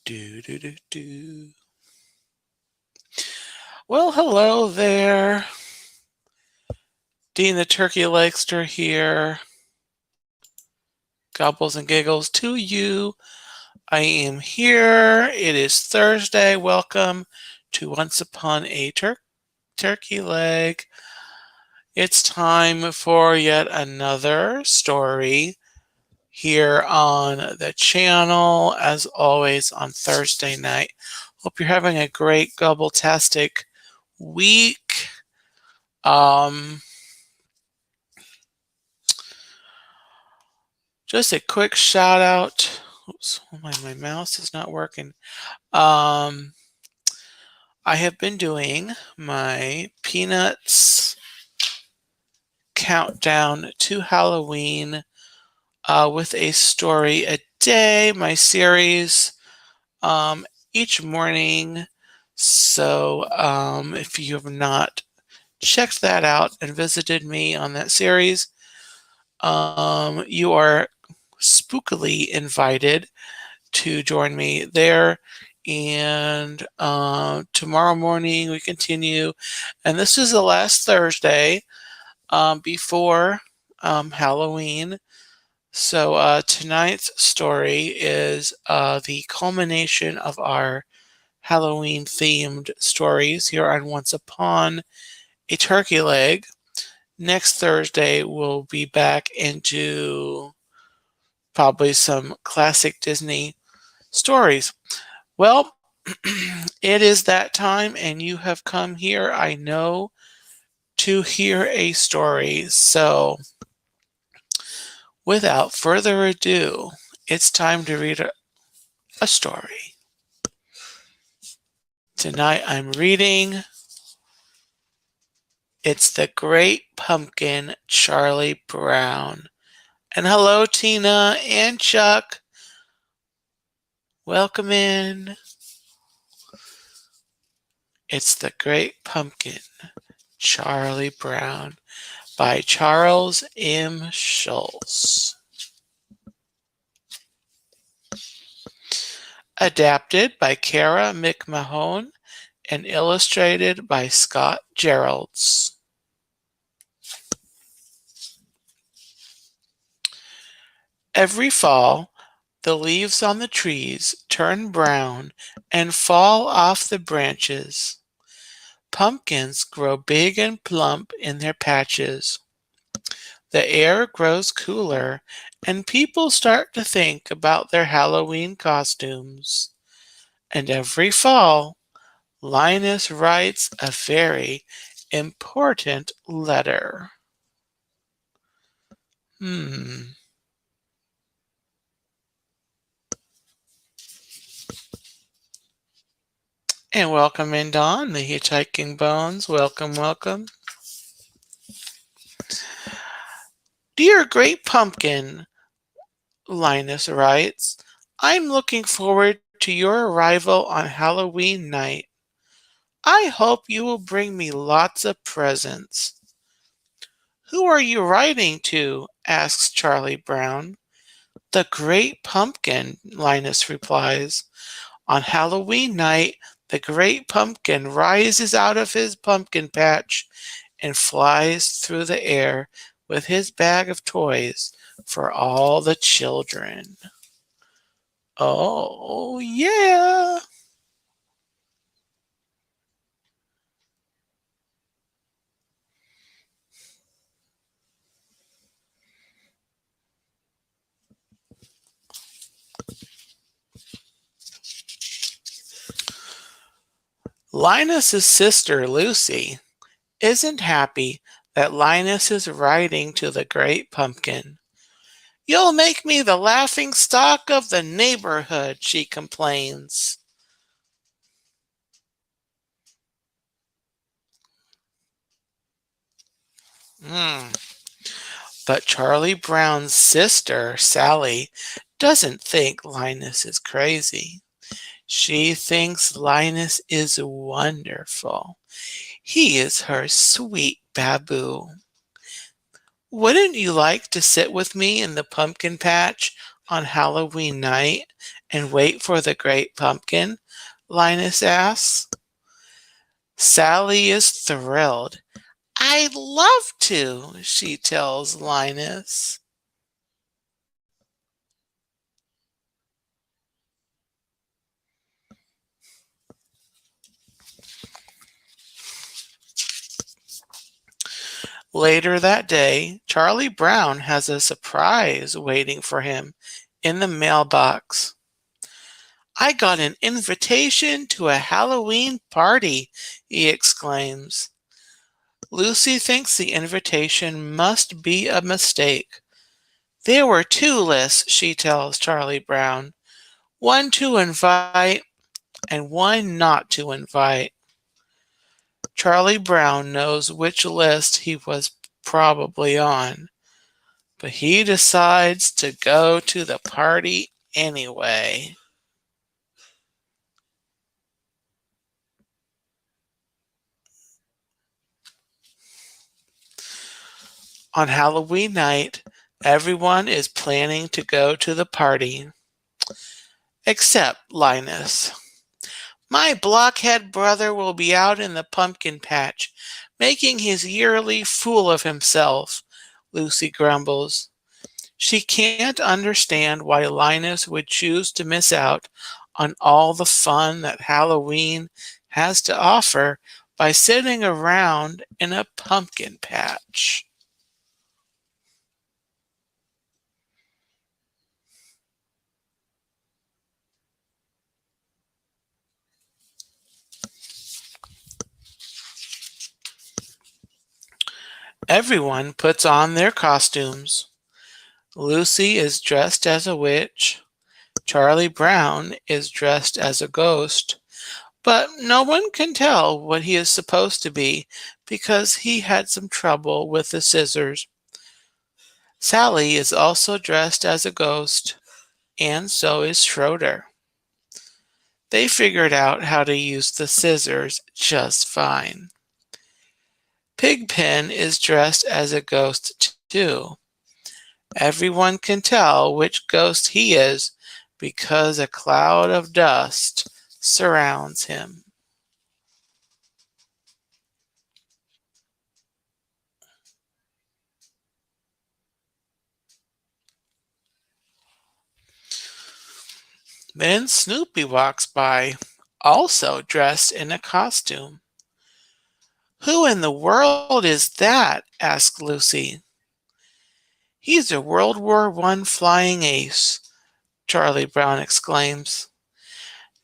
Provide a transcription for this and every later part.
Do, do, do, do. Well, hello there. Dean the Turkey Legster here. Gobbles and giggles to you. I am here. It is Thursday. Welcome to Once Upon a Turkey Leg. It's time for yet another story here on the channel, as always on Thursday night. Hope you're having a great gobbletastic week. Just a quick shout out. Oops, my mouse is not working. I have been doing my Peanuts countdown to Halloween with a story a day, my series each morning. So if you have not checked that out and visited me on that series, you are spookily invited to join me there. And tomorrow morning we continue. And this is the last Thursday before Halloween. So tonight's story is the culmination of our Halloween-themed stories here on Once Upon a Turkey Leg. Next Thursday, we'll be back into probably some classic Disney stories. Well, it is that time, and you have come here, I know, to hear a story. So without further ado, it's time to read a story. Tonight I'm reading It's the Great Pumpkin, Charlie Brown. And hello, Tina and Chuck. Welcome in. It's the Great Pumpkin, Charlie Brown by Charles M. Schulz. Adapted by Kara McMahon and illustrated by Scott Geralds. Every fall, the leaves on the trees turn brown and fall off the branches. Pumpkins grow big and plump in their patches. The air grows cooler, and people start to think about their Halloween costumes. And every fall, Linus writes a very important letter. And welcome in, Dawn, the Hitchhiking Bones. Welcome, welcome. Dear Great Pumpkin, Linus writes, I'm looking forward to your arrival on Halloween night. I hope you will bring me lots of presents. Who are you writing to? Asks Charlie Brown. The Great Pumpkin, Linus replies. On Halloween night, the Great Pumpkin rises out of his pumpkin patch and flies through the air with his bag of toys for all the children. Oh, yeah. Linus's sister, Lucy, isn't happy that Linus is writing to the Great Pumpkin. You'll make me the laughing stock of the neighborhood, she complains. But Charlie Brown's sister, Sally, doesn't think Linus is crazy. She thinks Linus is wonderful. He is her sweet baboo. Wouldn't you like to sit with me in the pumpkin patch on Halloween night and wait for the great pumpkin? Linus asks. Sally is thrilled. I'd love to, she tells Linus. Later that day, Charlie Brown has a surprise waiting for him in the mailbox. I got an invitation to a Halloween party, he exclaims. Lucy thinks the invitation must be a mistake. There were two lists, she tells Charlie Brown. One to invite and one not to invite. Charlie Brown knows which list he was probably on, but he decides to go to the party anyway. On Halloween night, everyone is planning to go to the party, except Linus. My blockhead brother will be out in the pumpkin patch, making his yearly fool of himself, Lucy grumbles. She can't understand why Linus would choose to miss out on all the fun that Halloween has to offer by sitting around in a pumpkin patch. Everyone puts on their costumes. Lucy is dressed as a witch. Charlie Brown is dressed as a ghost, but no one can tell what he is supposed to be because he had some trouble with the scissors. Sally is also dressed as a ghost, and so is Schroeder. They figured out how to use the scissors just fine. Pigpen is dressed as a ghost too. Everyone can tell which ghost he is because a cloud of dust surrounds him. Then Snoopy walks by, also dressed in a costume. Who in the world is that? Asked Lucy. He's a World War I flying ace, Charlie Brown exclaims.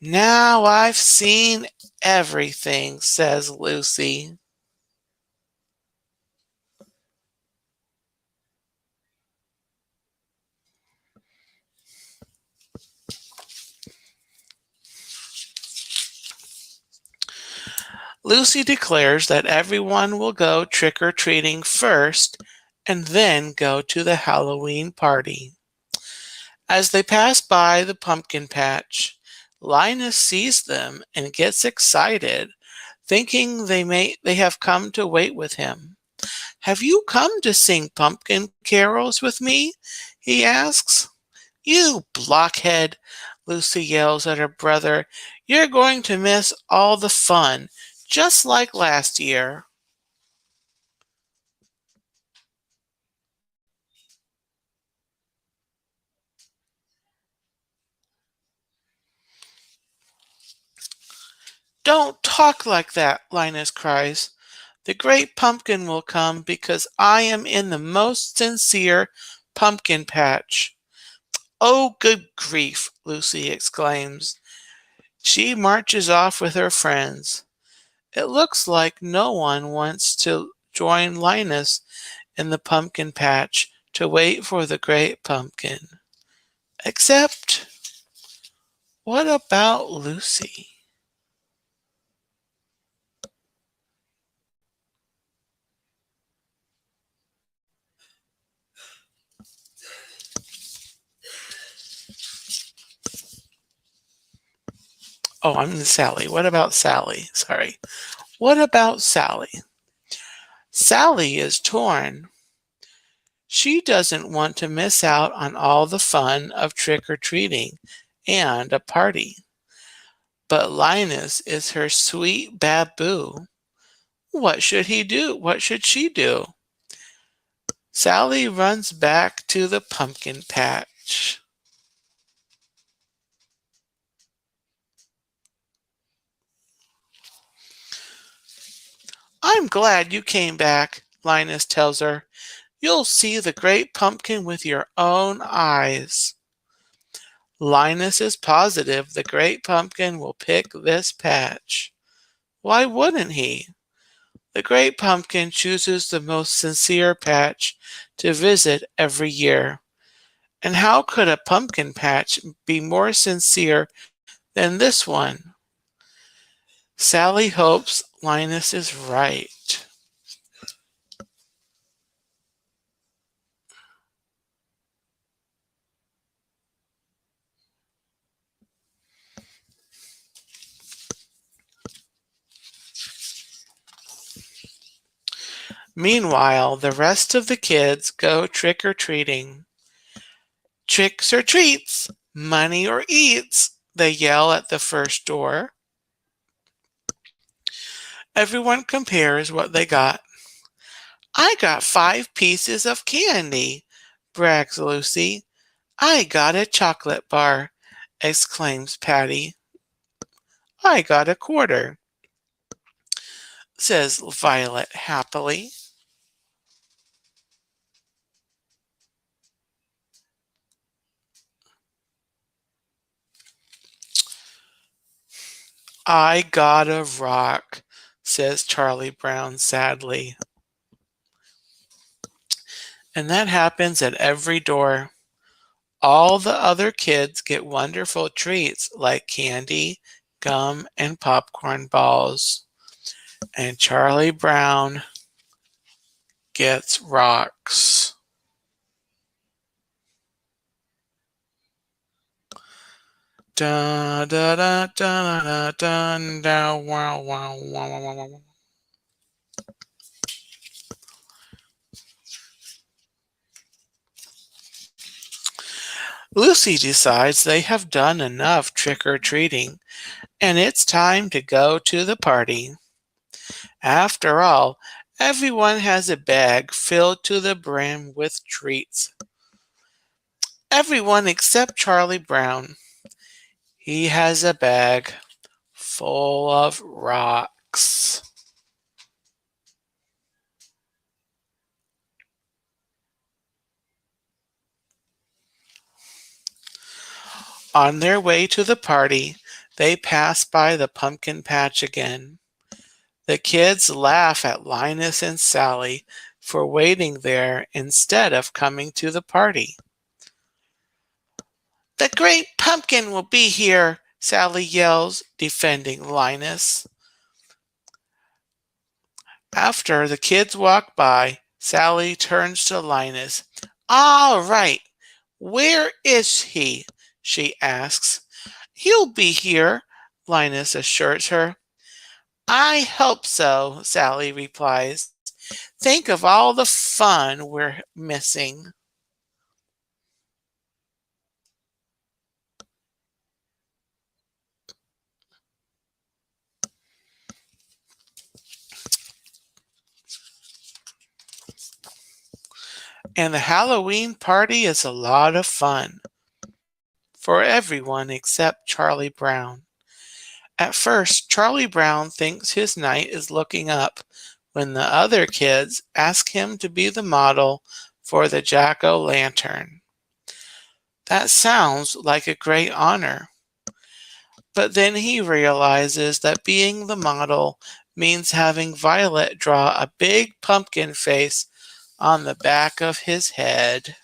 Now I've seen everything, says Lucy. Lucy declares that everyone will go trick-or-treating first and then go to the Halloween party. As they pass by the pumpkin patch, Linus sees them and gets excited, thinking they have come to wait with him. Have you come to sing pumpkin carols with me? He asks. You blockhead, Lucy yells at her brother. You're going to miss all the fun, just like last year. Don't talk like that, Linus cries. The great pumpkin will come because I am in the most sincere pumpkin patch. Oh, good grief, Lucy exclaims. She marches off with her friends. It looks like no one wants to join Linus in the pumpkin patch to wait for the great pumpkin. Except, what about Lucy? Oh, I'm Sally. What about Sally? Sorry. What about Sally? Sally is torn. She doesn't want to miss out on all the fun of trick-or-treating and a party. But Linus is her sweet baboo. What should he do? What should she do? Sally runs back to the pumpkin patch. I'm glad you came back, Linus tells her. You'll see the great pumpkin with your own eyes. Linus is positive the great pumpkin will pick this patch. Why wouldn't he? The great pumpkin chooses the most sincere patch to visit every year. And how could a pumpkin patch be more sincere than this one? Sally hopes Linus is right. Meanwhile, the rest of the kids go trick-or-treating. Tricks or treats, money or eats, they yell at the first door. Everyone compares what they got. I got 5 pieces of candy, brags Lucy. I got a chocolate bar, exclaims Patty. I got a quarter, says Violet happily. I got a rock, says Charlie Brown sadly. And that happens at every door. All the other kids get wonderful treats like candy, gum, and popcorn balls. And Charlie Brown gets rocks. Da da da da da da da wow wow wow wow wow. Lucy decides they have done enough trick-or-treating, and it's time to go to the party. After all, everyone has a bag filled to the brim with treats. Everyone except Charlie Brown. He has a bag full of rocks. On their way to the party, they pass by the pumpkin patch again. The kids laugh at Linus and Sally for waiting there instead of coming to the party. The great pumpkin will be here, Sally yells, defending Linus. After the kids walk by, Sally turns to Linus. All right, where is he? She asks. He'll be here, Linus assures her. I hope so, Sally replies. Think of all the fun we're missing. And the Halloween party is a lot of fun for everyone except Charlie Brown. At first, Charlie Brown thinks his night is looking up when the other kids ask him to be the model for the jack-o'-lantern. That sounds like a great honor. But then he realizes that being the model means having Violet draw a big pumpkin face on the back of his head.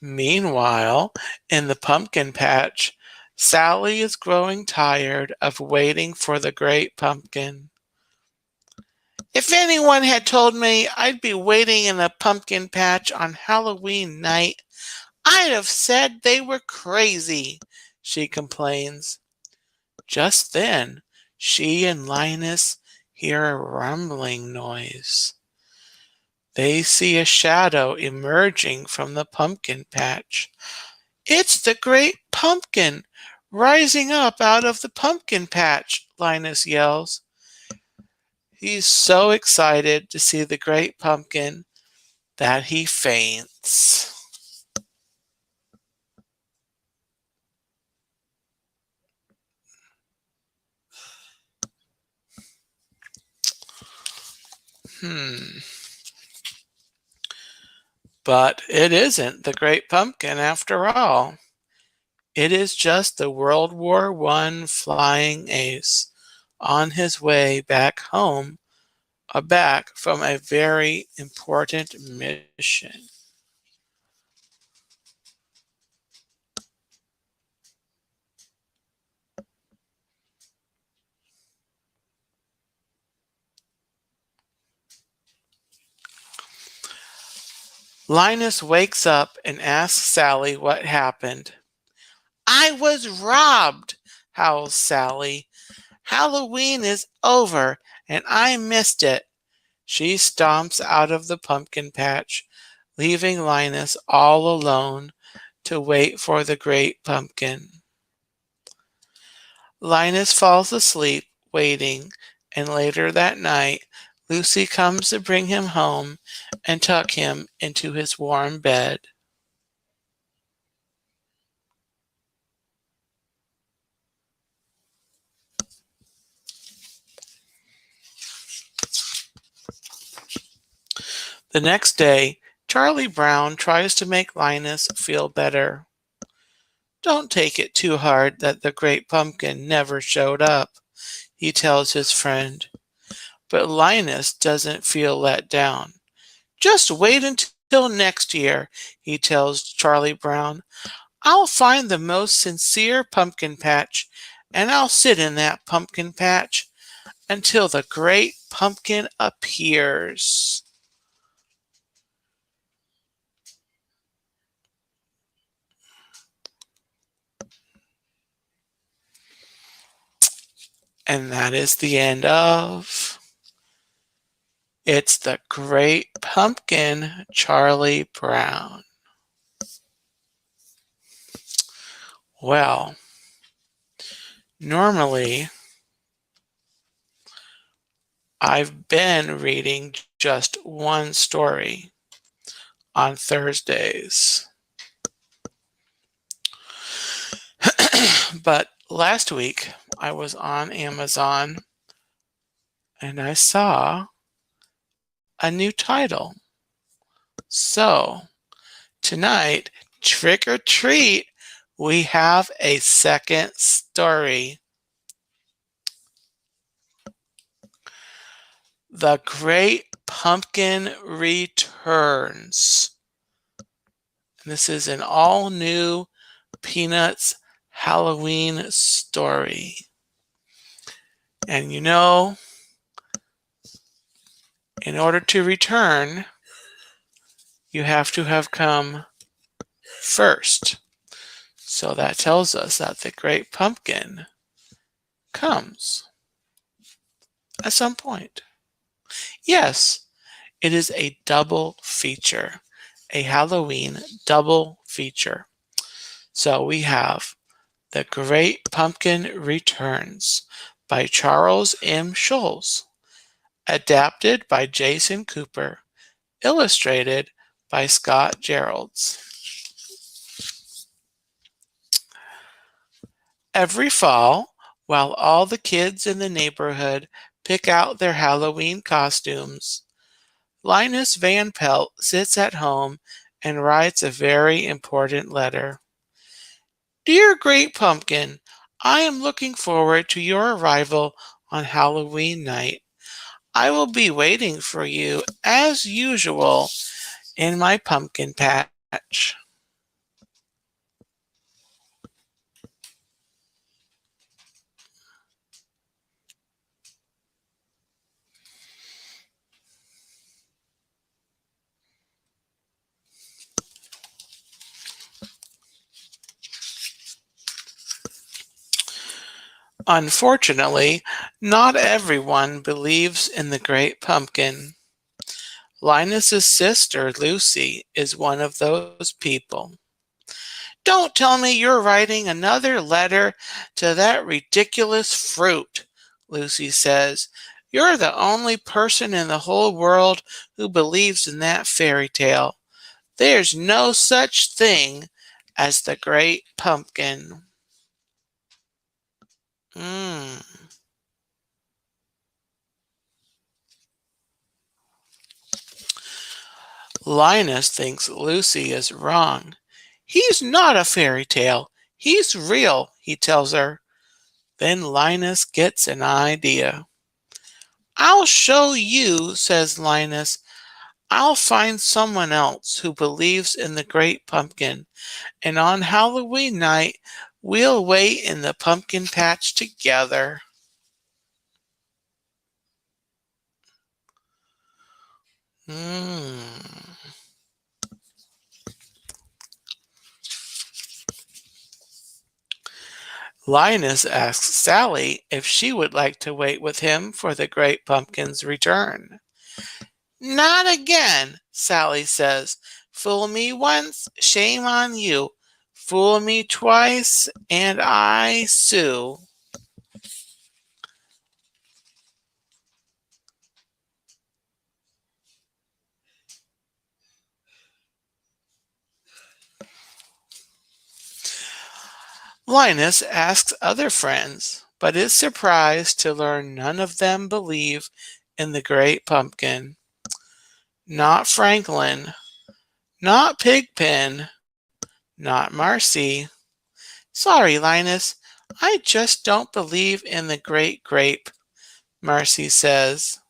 Meanwhile, in the pumpkin patch, Sally is growing tired of waiting for the great pumpkin. If anyone had told me I'd be waiting in a pumpkin patch on Halloween night, I'd have said they were crazy, she complains. Just then, she and Linus hear a rumbling noise. They see a shadow emerging from the pumpkin patch. It's the great pumpkin rising up out of the pumpkin patch, Linus yells. He's so excited to see the great pumpkin that he faints. Hmm. But it isn't the great pumpkin after all. It is just the World War I flying ace on his way back home, back from a very important mission. Linus wakes up and asks Sally what happened. I was robbed, howls Sally. Halloween is over and I missed it. She stomps out of the pumpkin patch, leaving Linus all alone to wait for the great pumpkin. Linus falls asleep, waiting, and later that night, Lucy comes to bring him home and tuck him into his warm bed. The next day, Charlie Brown tries to make Linus feel better. Don't take it too hard that the great pumpkin never showed up, he tells his friend. But Linus doesn't feel let down. Just wait until next year, he tells Charlie Brown. I'll find the most sincere pumpkin patch, and I'll sit in that pumpkin patch until the great pumpkin appears. And that is the end of It's the Great Pumpkin, Charlie Brown. Well, normally I've been reading just one story on Thursdays. But last week I was on Amazon and I saw a new title. So tonight, trick or treat, we have a second story. The Great Pumpkin Returns. And this is an all new Peanuts Halloween story. And you know, in order to return, you have to have come first. So that tells us that the Great Pumpkin comes at some point. Yes, it is a double feature, a Halloween double feature. So we have The Great Pumpkin Returns by Charles M. Schulz, adapted by Jason Cooper, illustrated by Scott Geralds. Every fall, while all the kids in the neighborhood pick out their Halloween costumes, Linus Van Pelt sits at home and writes a very important letter. Dear Great Pumpkin, I am looking forward to your arrival on Halloween night. I will be waiting for you, as usual, in my pumpkin patch. Unfortunately, not everyone believes in the great pumpkin. Linus's sister, Lucy, is one of those people. Don't tell me you're writing another letter to that ridiculous fruit, Lucy says. You're the only person in the whole world who believes in that fairy tale. There's no such thing as the great pumpkin. Mm. Linus thinks Lucy is wrong. He's not a fairy tale. He's real, he tells her. Then Linus gets an idea. I'll show you, says Linus. I'll find someone else who believes in the great pumpkin, and on Halloween night, we'll wait in the pumpkin patch together. Hmm. Linus asks Sally if she would like to wait with him for the great pumpkin's return. Not again, Sally says. Fool me once, shame on you. Fool me twice, and I sue. Linus asks other friends, but is surprised to learn none of them believe in the great pumpkin. Not Franklin, not Pigpen, not Marcy. Sorry, Linus, I just don't believe in the great grape, Marcy says.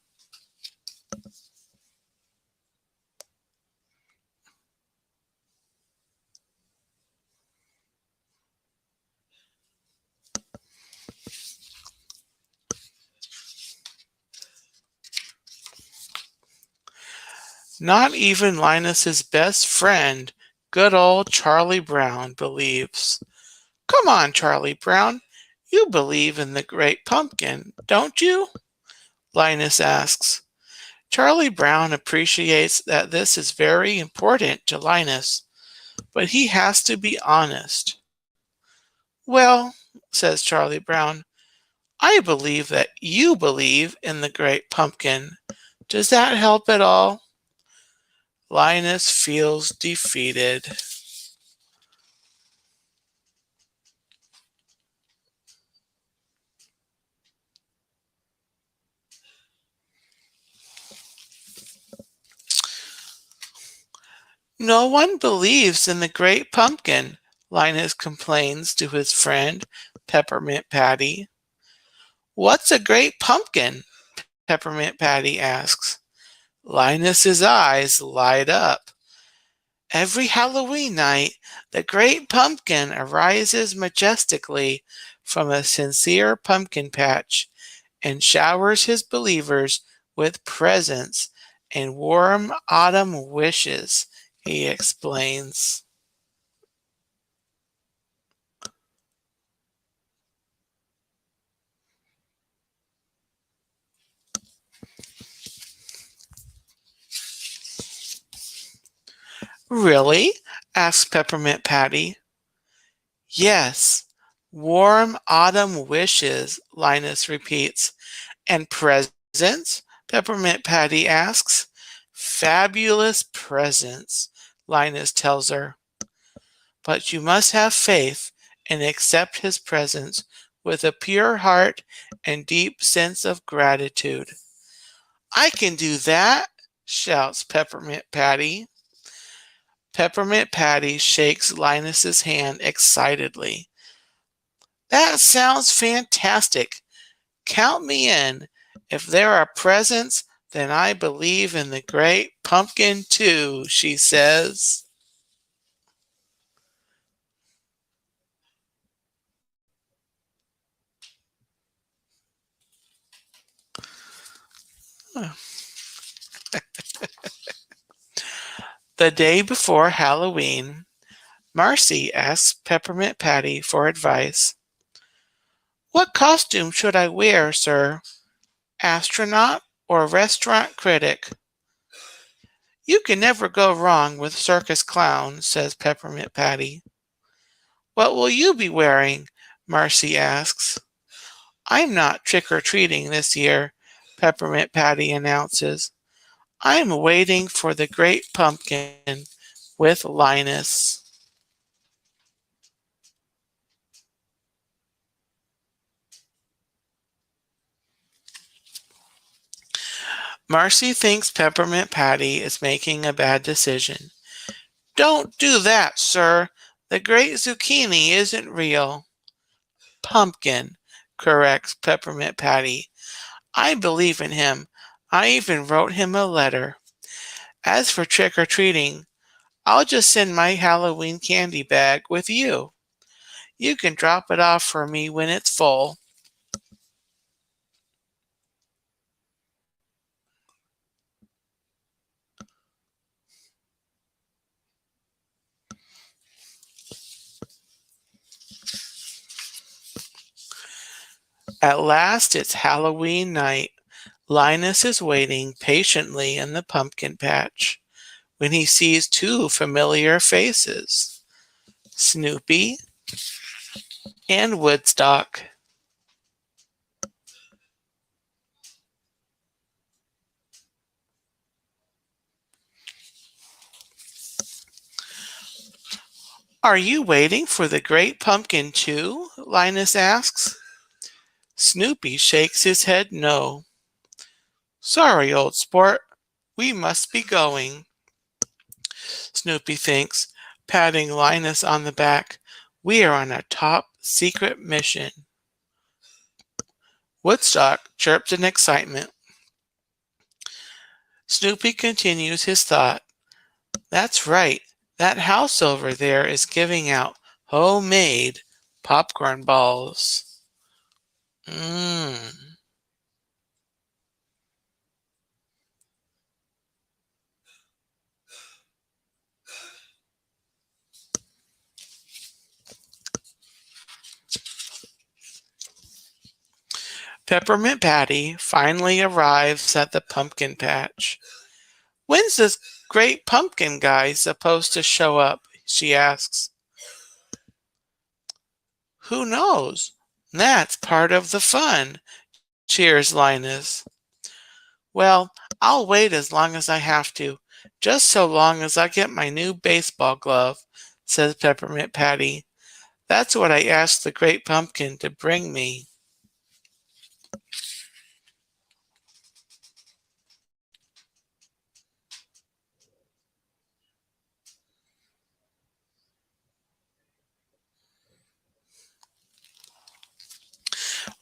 Not even Linus's best friend, good old Charlie Brown, believes. Come on, Charlie Brown, you believe in the great pumpkin, don't you? Linus asks. Charlie Brown appreciates that this is very important to Linus, but he has to be honest. Well, says Charlie Brown, I believe that you believe in the great pumpkin. Does that help at all? Linus feels defeated. No one believes in the great pumpkin, Linus complains to his friend, Peppermint Patty. What's a great pumpkin? Peppermint Patty asks. Linus's eyes light up. Every Halloween night, the great pumpkin arises majestically from a sincere pumpkin patch and showers his believers with presents and warm autumn wishes, he explains. Really? Asks Peppermint Patty. Yes, warm autumn wishes, Linus repeats. And presents? Peppermint Patty asks. Fabulous presents, Linus tells her. But you must have faith and accept his presents with a pure heart and deep sense of gratitude. I can do that, shouts Peppermint Patty. Peppermint Patty shakes Linus's hand excitedly. That sounds fantastic. Count me in. If there are presents, then I believe in the great pumpkin too, she says. The day before Halloween, Marcy asks Peppermint Patty for advice. What costume should I wear, sir? Astronaut or restaurant critic? You can never go wrong with circus clown, says Peppermint Patty. What will you be wearing? Marcy asks. I'm not trick-or-treating this year, Peppermint Patty announces. I'm waiting for the great pumpkin with Linus. Marcy thinks Peppermint Patty is making a bad decision. Don't do that, sir. The great zucchini isn't real. Pumpkin, corrects Peppermint Patty. I believe in him. I even wrote him a letter. As for trick-or-treating, I'll just send my Halloween candy bag with you. You can drop it off for me when it's full. At last it's Halloween night. Linus is waiting patiently in the pumpkin patch when he sees two familiar faces, Snoopy and Woodstock. Are you waiting for the great pumpkin too? Linus asks. Snoopy shakes his head no. Sorry, old sport. We must be going. Snoopy thinks, patting Linus on the back. We are on a top secret mission. Woodstock chirped in excitement. Snoopy continues his thought. That's right. That house over there is giving out homemade popcorn balls. Mmm. Peppermint Patty finally arrives at the pumpkin patch. When's this great pumpkin guy supposed to show up? She asks. Who knows? That's part of the fun, cheers Linus. Well, I'll wait as long as I have to, just so long as I get my new baseball glove, says Peppermint Patty. That's what I asked the great pumpkin to bring me.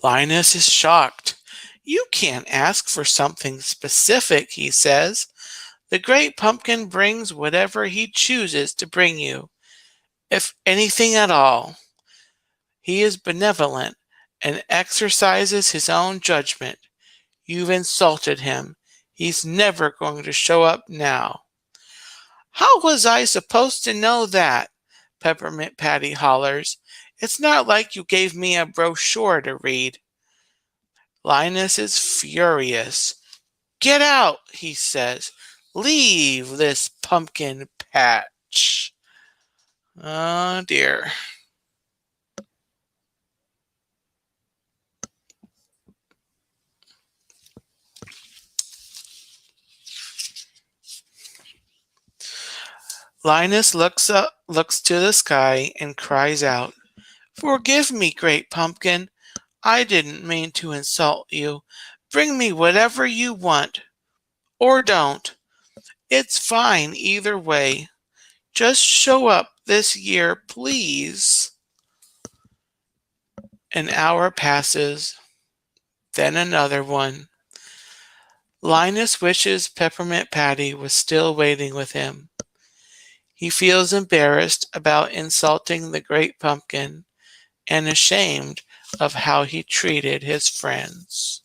Linus is shocked. You can't ask for something specific, he says. The great pumpkin brings whatever he chooses to bring you, if anything at all. He is benevolent and exercises his own judgment. You've insulted him. He's never going to show up now. How was I supposed to know that? Peppermint Patty hollers. It's not like you gave me a brochure to read. Linus is furious. Get out, he says. Leave this pumpkin patch. Oh dear. Linus looks to the sky and cries out, Forgive me, great pumpkin. I didn't mean to insult you. Bring me whatever you want. Or don't. It's fine either way. Just show up this year, please. An hour passes, then another one. Linus wishes Peppermint Patty was still waiting with him. He feels embarrassed about insulting the great pumpkin and ashamed of how he treated his friends.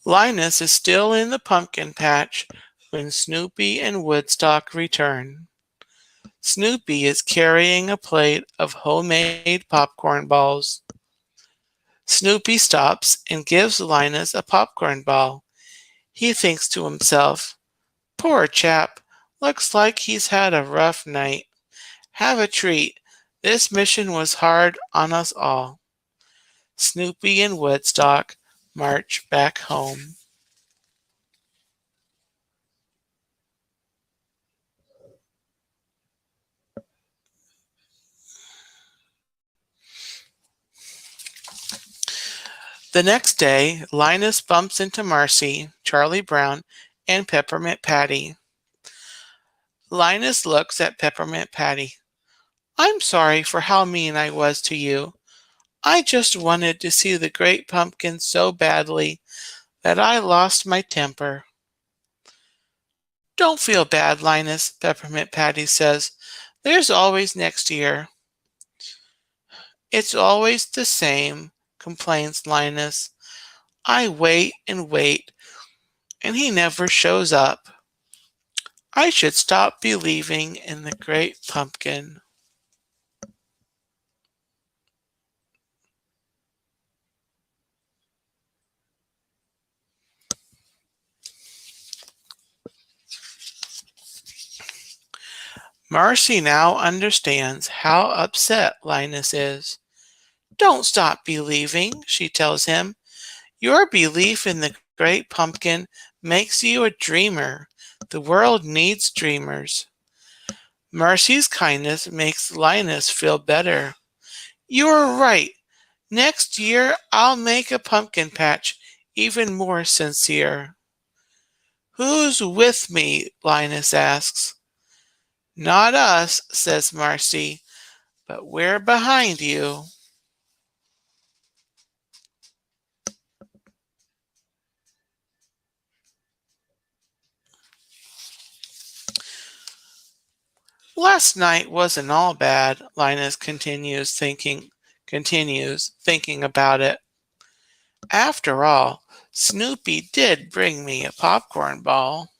Linus is still in the pumpkin patch when Snoopy and Woodstock return. Snoopy is carrying a plate of homemade popcorn balls. Snoopy stops and gives Linus a popcorn ball. He thinks to himself, "Poor chap, looks like he's had a rough night. Have a treat. This mission was hard on us all." Snoopy and Woodstock march back home. The next day, Linus bumps into Marcy, Charlie Brown, and Peppermint Patty. Linus looks at Peppermint Patty. "I'm sorry for how mean I was to you. I just wanted to see the great pumpkin so badly that I lost my temper." "Don't feel bad, Linus," Peppermint Patty says. "There's always next year." "It's always the same," complains Linus. "I wait and wait, and he never shows up. I should stop believing in the great pumpkin." Marcy now understands how upset Linus is. "Don't stop believing," she tells him. "Your belief in the great pumpkin makes you a dreamer. The world needs dreamers." Marcy's kindness makes Linus feel better. "You're right. Next year I'll make a pumpkin patch even more sincere." "Who's with me?" Linus asks. "Not us," says Marcy, "but we're behind you." "Last night wasn't all bad," Linus continues thinking about it. "After all, Snoopy did bring me a popcorn ball."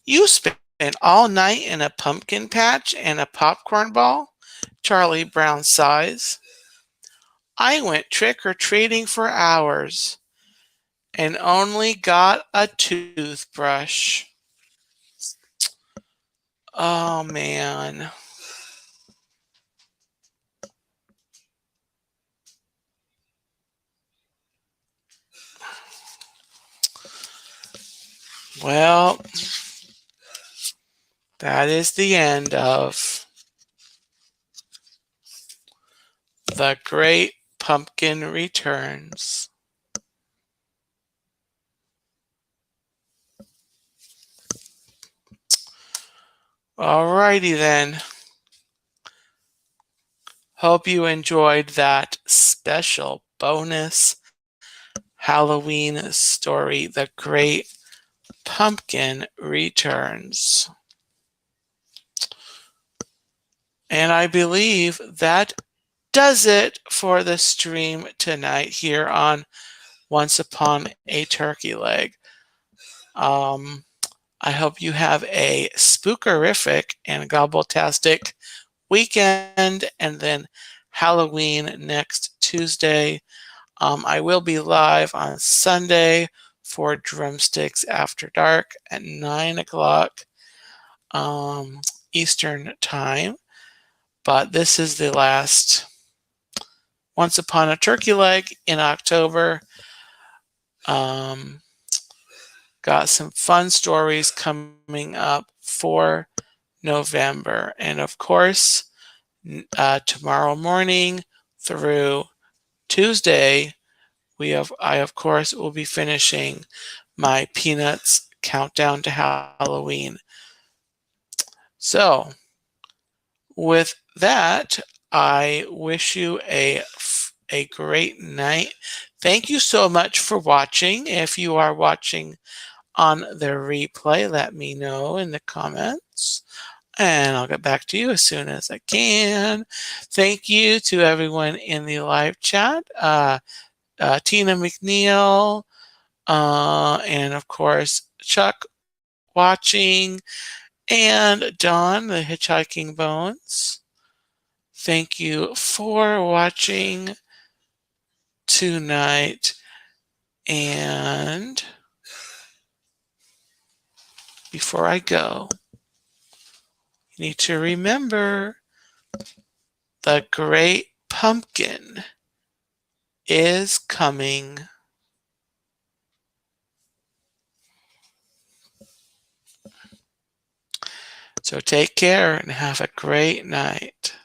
"You spent all night in a pumpkin patch and a popcorn ball?" Charlie Brown sighs. "I went trick-or-treating for hours and only got a toothbrush." Oh man. Well, that is the end of The Great Pumpkin Returns. Alrighty then. Hope you enjoyed that special bonus Halloween story, The Great Pumpkin Returns. And I believe that does it for the stream tonight here on Once Upon a Turkey Leg. I hope you have a spookerific and gobbletastic weekend, and then Halloween next Tuesday. I will be live on Sunday for Drumsticks After Dark at 9 o'clock Eastern Time. But this is the last Once Upon a Turkey Leg in October. Got some fun stories coming up for November. And of course, tomorrow morning through Tuesday, I of course will be finishing my Peanuts countdown to Halloween. So, with that, I wish you a great night. Thank you so much for watching. If you are watching on the replay, let me know in the comments, and I'll get back to you as soon as I can. Thank you to everyone in the live chat, Tina McNeil, and of course, Chuck watching, and Don, the Hitchhiking Bones. Thank you for watching tonight, and before I go, you need to remember the great pumpkin is coming. So take care and have a great night.